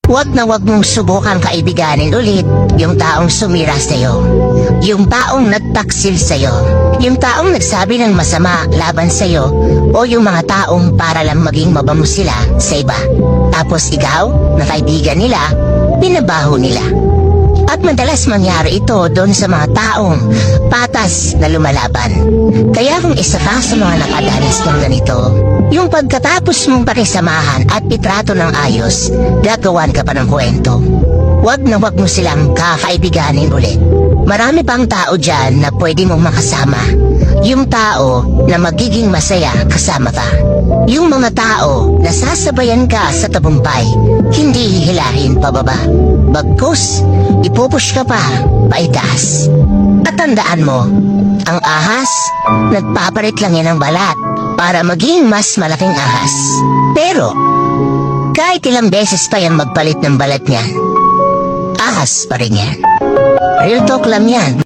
Huwag na huwag mong subukan kaibiganin ulit yung taong sumira sa'yo. Yung taong nagtaksil sa'yo. Yung taong nagsabi ng masama laban sa'yo. O yung mga taong para lang maging mabango sila sa iba. Tapos ikaw, na kaibigan nila, binabaho nila. At madalas mangyari ito doon sa mga taong patas na lumalaban. Kaya kung isa ka sa mga nakadanas ng ganito, yung pagkatapos mong pakisamahan at itrato ng ayos, gagawan ka pa ng kwento. Huwag na huwag mo silang kakaibiganin ulit. Marami pang tao dyan na pwede mong makasama. Yung tao na magiging masaya kasama ka. Yung mga tao na sasabayan ka sa tabumpay, hindi hihilahin pababa. Bagkus, ipupush ka pa paitaas. At tandaan mo, ang ahas, nagpapalit lang yan ng balat para maging mas malaking ahas. Pero, kahit ilang beses pa yan magpalit ng balat niyan, ahas pa rin yan. Real talk lang yan.